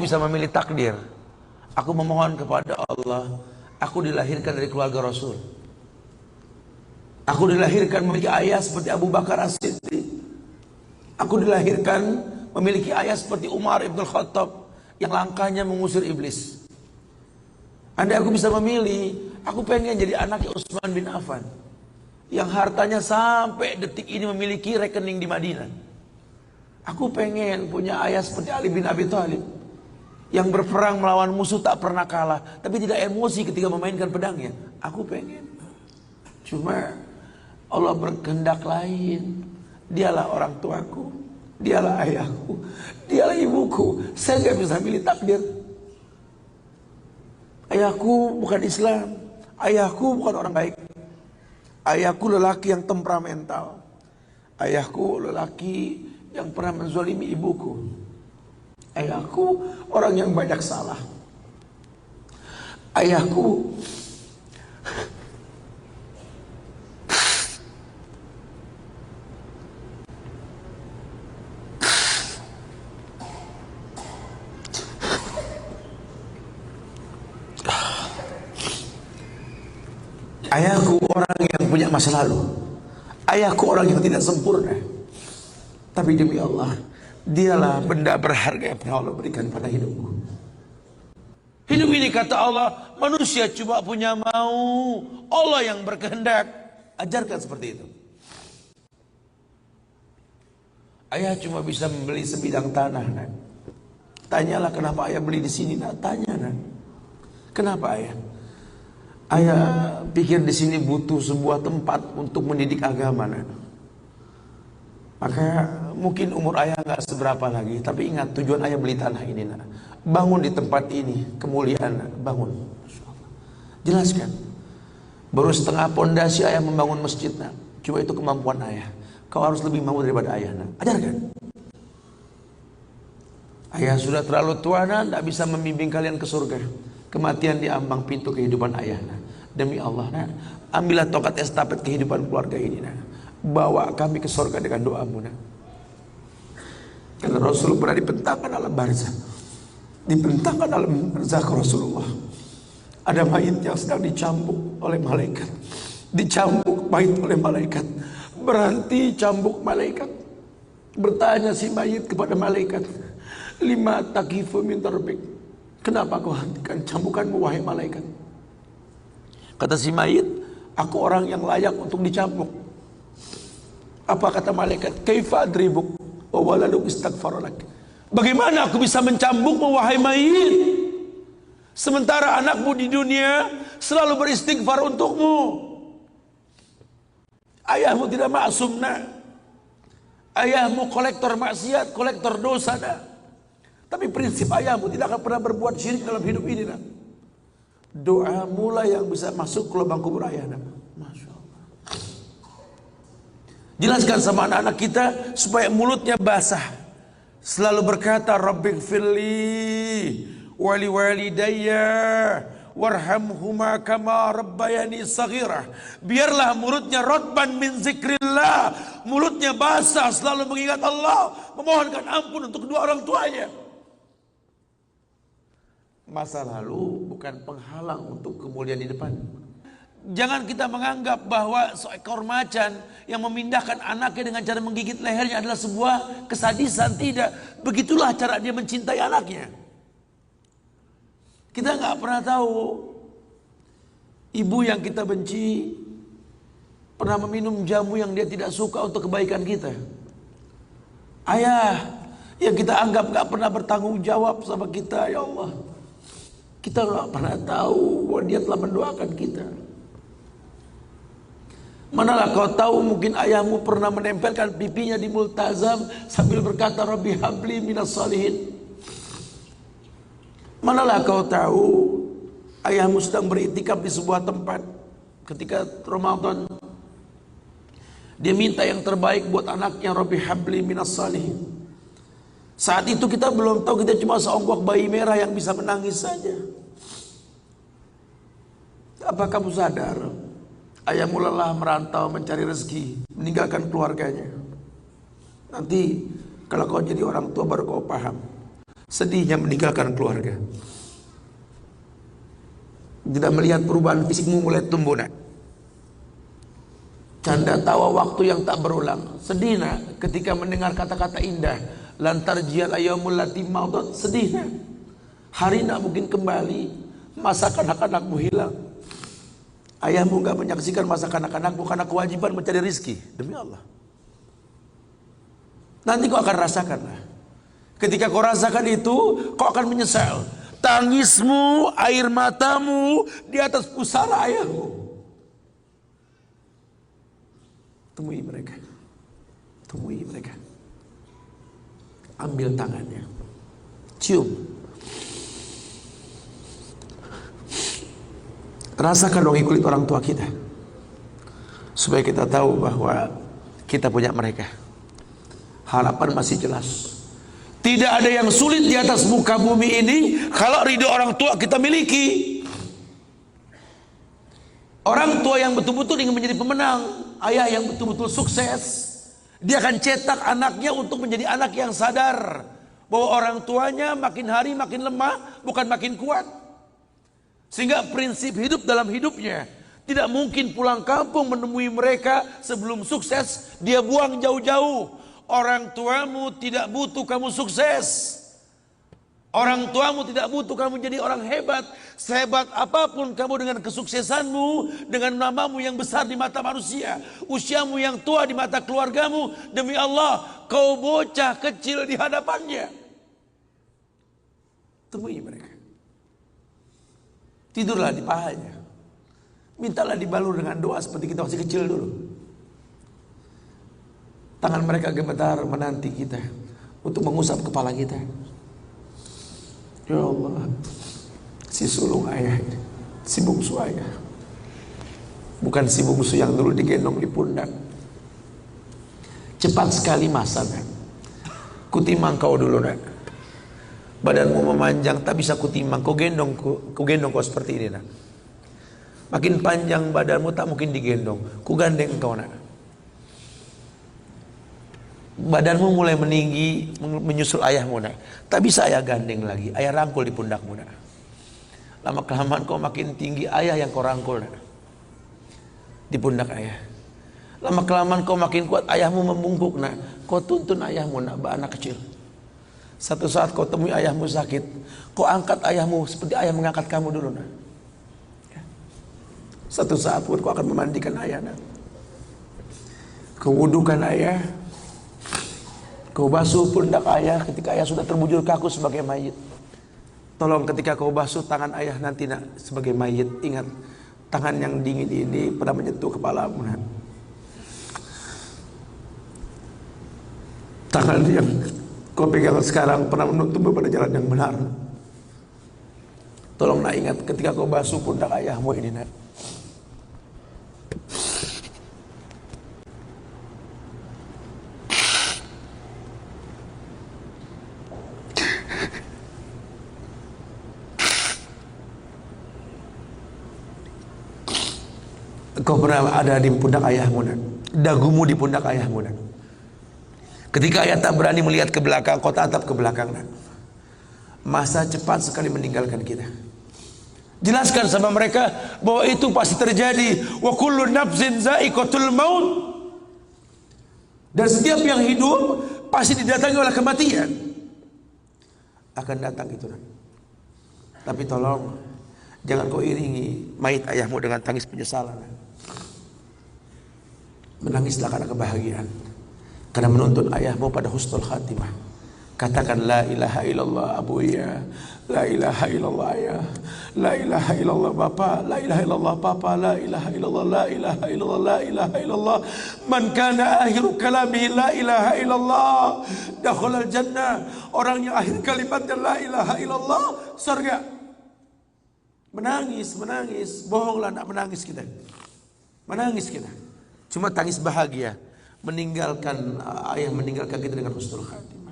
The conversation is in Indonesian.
bisa memilih takdir. Aku memohon kepada Allah, aku dilahirkan dari keluarga Rasul. Aku dilahirkan memiliki ayah seperti Abu Bakar As-Siddiq. Aku dilahirkan memiliki ayah seperti Umar Ibn Khattab yang langkahnya mengusir iblis. Andai aku bisa memilih, aku pengen jadi anaknya Utsman bin Affan yang hartanya sampai detik ini memiliki rekening di Madinah. Aku pengen punya ayah seperti Ali bin Abi Thalib yang berperang melawan musuh tak pernah kalah, tapi tidak emosi ketika memainkan pedangnya. Aku pengen. Cuma Allah berkehendak lain. Dialah orang tuaku, dialah ayahku, dialah ibuku. Saya gak bisa milih takdir. Ayahku bukan Islam, ayahku bukan orang baik. Ayahku lelaki yang temperamental. Ayahku lelaki yang pernah menzalimi ibuku. Ayahku orang yang banyak salah. Ayahku Ayahku orang yang punya masa lalu. Ayahku orang yang tidak sempurna. Tapi demi Allah, dialah benda berharga yang pernah Allah berikan pada hidupku. Hidup ini kata Allah, manusia cuma punya mau, Allah yang berkehendak. Ajarkan seperti itu. Ayah cuma bisa membeli sebidang tanah, nak. Tanyalah kenapa ayah beli di sini, nak. Tanya, nak. Kenapa ayah? Ayah pikir di sini butuh sebuah tempat untuk mendidik agama, nak. Maka mungkin umur ayah nggak seberapa lagi, tapi ingat tujuan ayah beli tanah ini, nak. Bangun di tempat ini, kemuliaan, nak. Bangun. Jelaskan. Baru setengah pondasi ayah membangun masjid, nak. Cuma itu kemampuan ayah. Kau harus lebih mau daripada ayah, nak. Ajarkan. Ayah sudah terlalu tua, nak, tidak bisa membimbing kalian ke surga. Kematian di ambang pintu kehidupan ayah, nak. Demi Allah, nak, ambillah tongkat estafet kehidupan keluarga ini, nak. Bawa kami ke surga dengan doamu, nak. Karena Rasul pernah dibentangkan alam barzah. Dibentangkan alam barzah ke Rasulullah. Ada mayit yang sedang dicambuk oleh malaikat. Dicambuk mayit oleh malaikat. Berhenti cambuk malaikat. Bertanya si mayit kepada malaikat, lima takifu min tarbik. Kenapa kau hentikan cambukanmu wahai malaikat? Kata si mayit, aku orang yang layak untuk dicambuk. Apa kata malaikat? Kaifa adribuk wa waladuk istaghfaralak. Bagaimana aku bisa mencambukmu wahai mayit, sementara anakmu di dunia selalu beristighfar untukmu? Ayahmu tidak maksum, nak. Ayahmu kolektor maksiat, kolektor dosa, nak. Tapi prinsip ayahmu tidak akan pernah berbuat syirik dalam hidup ini, nak. Doa mula yang bisa masuk ke lubang kubur ayah, nak. Masya Allah. Jelaskan sama anak-anak kita supaya mulutnya basah. Selalu berkata, Rabbighfirli wali walidayya warhamhuma kama rabbayani saghirah. Biarlah mulutnya rotban min zikrillah, mulutnya basah selalu mengingat Allah, memohonkan ampun untuk kedua orang tuanya. Masa lalu bukan penghalang untuk kemuliaan di depan. Jangan kita menganggap bahwa seekor macan yang memindahkan anaknya dengan cara menggigit lehernya adalah sebuah kesadisan. Tidak. Begitulah cara dia mencintai anaknya. Kita nggak pernah tahu ibu yang kita benci pernah meminum jamu yang dia tidak suka untuk kebaikan kita. Ayah yang kita anggap nggak pernah bertanggung jawab sama kita, ya Allah. Kita nggak pernah tahu bahwa dia telah mendoakan kita. Manalah kau tahu mungkin ayahmu pernah menempelkan pipinya di multazam sambil berkata Rabbi habli minas salihin. Manalah kau tahu ayahmu sedang beriktikaf di sebuah tempat ketika Ramadan. Dia minta yang terbaik buat anaknya, Rabbi habli minas salihin. Saat itu kita belum tahu, kita cuma seonggok bayi merah yang bisa menangis saja. Apa kamu sadar ayahmu lelah merantau mencari rezeki, meninggalkan keluarganya? Nanti kalau kau jadi orang tua baru kau paham. Sedihnya meninggalkan keluarga. Tidak melihat perubahan fisikmu mulai tumbuh nak. Canda tawa waktu yang tak berulang. Sedih nak ketika mendengar kata-kata indah. Lantar jial ayamul lati maudat. Sedih nak. Hari nak mungkin kembali. Masa kanak-kanakmu hilang. Ayahmu gak menyaksikan masa kanak-kanakmu karena kewajiban mencari rizki. Demi Allah. Nanti kau akan rasakan lah. Ketika kau rasakan itu, kau akan menyesal. Tangismu, air matamu di atas pusara ayahmu. Temui mereka. Temui mereka. Ambil tangannya. Cium. Rasakan dong kulit orang tua kita. Supaya kita tahu bahwa kita punya mereka. Harapan masih jelas. Tidak ada yang sulit di atas muka bumi ini kalau ridho orang tua kita miliki. Orang tua yang betul-betul ingin menjadi pemenang, ayah yang betul-betul sukses, dia akan cetak anaknya untuk menjadi anak yang sadar bahwa orang tuanya makin hari makin lemah, bukan makin kuat. Sehingga prinsip hidup dalam hidupnya tidak mungkin pulang kampung menemui mereka sebelum sukses, dia buang jauh-jauh. Orang tuamu tidak butuh kamu sukses. Orang tuamu tidak butuh kamu jadi orang hebat. Sehebat apapun kamu dengan kesuksesanmu, dengan namamu yang besar di mata manusia, usiamu yang tua di mata keluargamu, demi Allah, kau bocah kecil di hadapannya. Temui mereka. Tidurlah di pahanya. Mintalah dibalur dengan doa seperti kita masih kecil dulu. Tangan mereka gemetar menanti kita untuk mengusap kepala kita. Ya Allah, si sulung ayah ini, si bungsu ayah, bukan si bungsu yang dulu digendong di pundak. Cepat sekali masa nak. Kutimang kau dulu nak. Badanmu memanjang tak bisa kutimang. Kau gendong kau seperti ini nak. Makin panjang badanmu tak mungkin digendong. Ku gandeng kau nak. Badanmu mulai meninggi menyusul ayahmu nak. Tak bisa ayah gandeng lagi. Ayah rangkul di pundakmu nak. Lama kelamaan kau makin tinggi, ayah yang kau rangkul nak. Di pundak ayah. Lama kelamaan kau makin kuat, ayahmu membungkuk nak. Kau tuntun ayahmu nak, anak kecil. Satu saat kau temui ayahmu sakit, kau angkat ayahmu seperti ayah mengangkat kamu dulu nak. Satu saat pun kau akan memandikan ayah nak. Kau wudukan ayah. Kau basuh pundak ayah ketika ayah sudah terbujur kaku sebagai mayit. Tolong ketika kau basuh tangan ayah nanti nak sebagai mayit, ingat tangan yang dingin ini pernah menyentuh kepalamu nak. Tangan yang kau pegang sekarang pernah menuntunmu pada jalan yang benar. Tolong nak ingat ketika kau basuh pundak ayahmu ini nak. Kau pernah ada di pundak ayahmu nak. Dagumu di pundak ayahmu nak. Ketika ayah tak berani melihat ke belakang, kau tatap ke belakang nak. Masa cepat sekali meninggalkan kita. Jelaskan sama mereka bahwa itu pasti terjadi. Wa kullu nafsin za'iqatul maut. Dan setiap yang hidup pasti didatangi oleh kematian. Akan datang itu nak. Tapi tolong jangan kau iringi mayit ayahmu dengan tangis penyesalan. Menangislah karena kebahagiaan, karena menuntun ayahmu pada husnul khatimah. Katakan la ilaha illallah abuya, la ilaha illallah ayah, la ilaha illallah bapa, la ilaha illallah papa, la ilaha illallah, la ilaha illallah, la ilaha illallah. Man kana akhiru kalamihi la ilaha illallah dakhalal jannah. Orang yang akhir kalimatnya la ilaha illallah, surga. Menangis, bohonglah nak menangis kita. Menangis kita. Cuma tangis bahagia meninggalkan ayah meninggalkan kita dengan husnul khatimah.